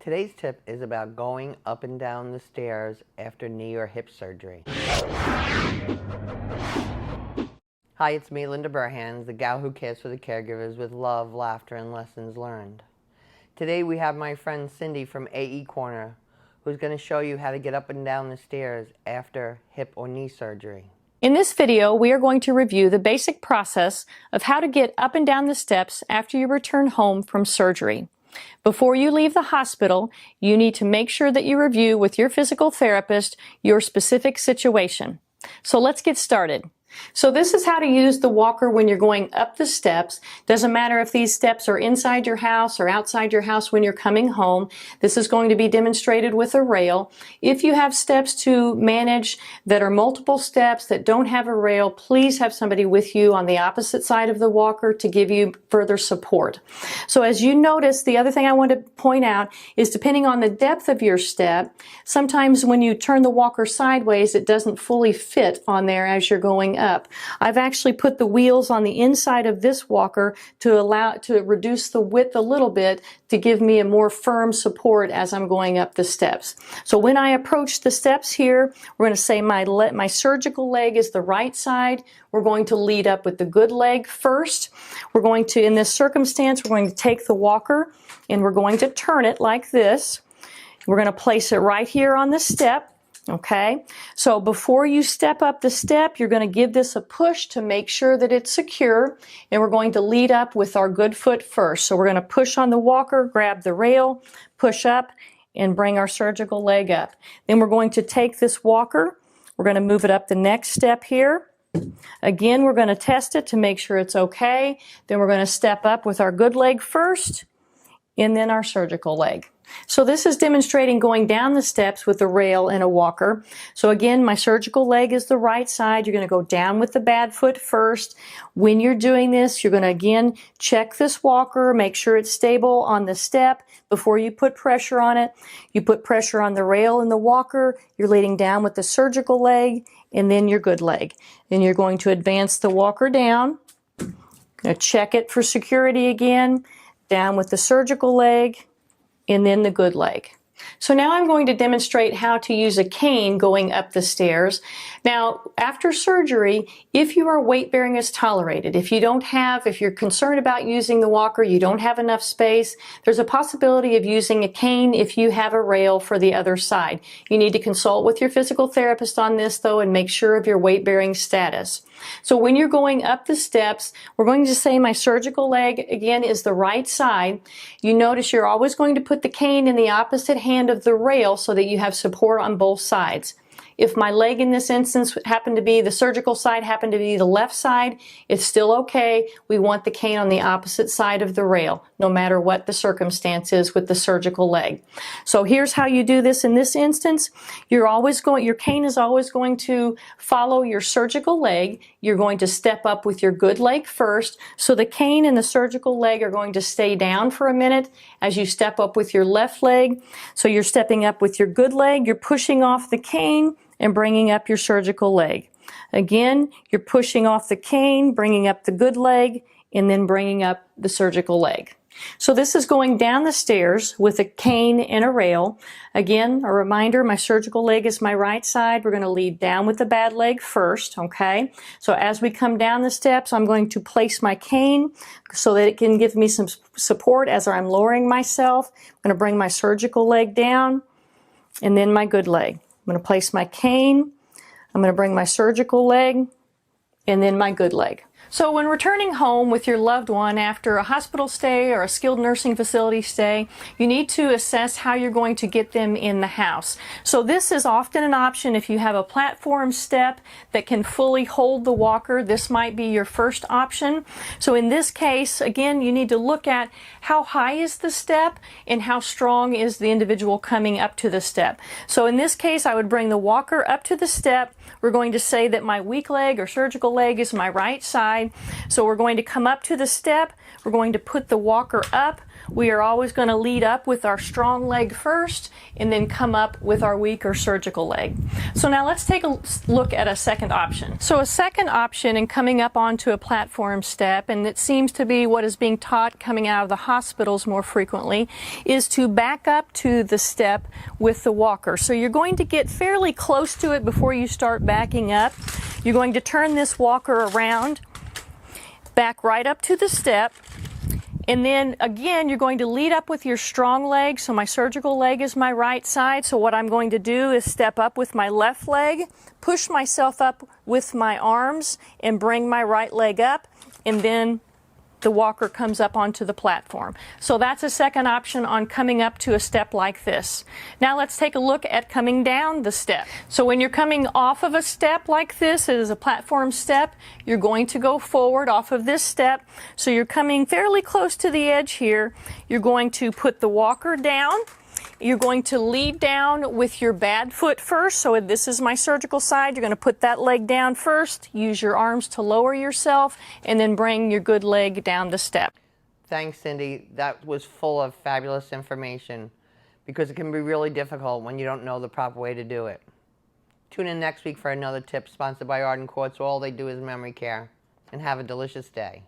Today's tip is about going up and down the stairs after knee or hip surgery. Hi, it's me, Linda Burhans, the gal who cares for the caregivers with love, laughter, and lessons learned. Today we have my friend Cindy from AE Corner, who's going to show you how to get up and down the stairs after hip or knee surgery. In this video, we are going to review the basic process of how to get up and down the steps after you return home from surgery. Before you leave the hospital, you need to make sure that you review with your physical therapist your specific situation. So let's get started. So this is how to use the walker when you're going up the steps. Doesn't matter if these steps are inside your house or outside your house when you're coming home. This is going to be demonstrated with a rail. If you have steps to manage that are multiple steps that don't have a rail, please have somebody with you on the opposite side of the walker to give you further support. So as you notice, the other thing I want to point out is depending on the depth of your step, sometimes when you turn the walker sideways, it doesn't fully fit on there as you're going up. I've actually put the wheels on the inside of this walker to reduce the width a little bit to give me a more firm support as I'm going up the steps. So when I approach the steps here, we're going to say my surgical leg is the right side. We're going to lead up with the good leg first. We're going to, in this circumstance, we're going to take the walker and we're going to turn it like this. We're going to place it right here on the step. Okay, so before you step up the step, you're going to give this a push to make sure that it's secure, and we're going to lead up with our good foot first. So we're going to push on the walker, grab the rail, push up, and bring our surgical leg up. Then we're going to take this walker, we're going to move it up the next step here. Again, we're going to test it to make sure it's okay. Then we're going to step up with our good leg first, and then our surgical leg. So this is demonstrating going down the steps with a rail and a walker. So again, my surgical leg is the right side. You're going to go down with the bad foot first. When you're doing this, you're going to again check this walker, make sure it's stable on the step before you put pressure on it. You put pressure on the rail and the walker. You're leading down with the surgical leg and then your good leg. Then you're going to advance the walker down. Now check it for security again. Down with the surgical leg, and then the good leg. So now I'm going to demonstrate how to use a cane going up the stairs. Now, after surgery, if your weight bearing is tolerated, if you're concerned about using the walker, you don't have enough space, there's a possibility of using a cane if you have a rail for the other side. You need to consult with your physical therapist on this though and make sure of your weight bearing status. So when you're going up the steps, we're going to say my surgical leg again is the right side. You notice you're always going to put the cane in the opposite hand of the rail so that you have support on both sides. If my leg in this instance happened to be the surgical side, happened to be the left side, it's still okay. We want the cane on the opposite side of the rail, no matter what the circumstance is with the surgical leg. So here's how you do this in this instance. Your cane is always going to follow your surgical leg. You're going to step up with your good leg first. So the cane and the surgical leg are going to stay down for a minute as you step up with your left leg. So you're stepping up with your good leg. You're pushing off the cane and bringing up your surgical leg. Again, you're pushing off the cane, bringing up the good leg, and then bringing up the surgical leg. So this is going down the stairs with a cane and a rail. Again, a reminder, my surgical leg is my right side. We're going to lead down with the bad leg first, okay? So as we come down the steps, I'm going to place my cane so that it can give me some support as I'm lowering myself. I'm going to bring my surgical leg down and then my good leg. I'm going to place my cane, I'm going to bring my surgical leg, and then my good leg. So when returning home with your loved one after a hospital stay or a skilled nursing facility stay, you need to assess how you're going to get them in the house. So this is often an option if you have a platform step that can fully hold the walker. This might be your first option. So in this case, again, you need to look at how high is the step and how strong is the individual coming up to the step. So in this case, I would bring the walker up to the step. We're going to say that my weak leg or surgical leg is my right side. So we're going to come up to the step. We're going to put the walker up. We are always going to lead up with our strong leg first and then come up with our weaker surgical leg. So now let's take a look at a second option. So a second option in coming up onto a platform step, and it seems to be what is being taught coming out of the hospitals more frequently, is to back up to the step with the walker. So you're going to get fairly close to it before you start backing up. You're going to turn this walker around, back right up to the step, and then again you're going to lead up with your strong leg. So my surgical leg is my right side, so what I'm going to do is step up with my left leg, push myself up with my arms and bring my right leg up, and then the walker comes up onto the platform. So that's a second option on coming up to a step like this. Now let's take a look at coming down the step. So when you're coming off of a step like this, it is a platform step, you're going to go forward off of this step. So you're coming fairly close to the edge here. You're going to put the walker down. You're going to lead down with your bad foot first. So this is my surgical side. You're going to put that leg down first, use your arms to lower yourself, and then bring your good leg down the step. Thanks, Cindy. That was full of fabulous information, because it can be really difficult when you don't know the proper way to do it. Tune in next week for another tip sponsored by Arden Courts. All they do is memory care. And have a delicious day.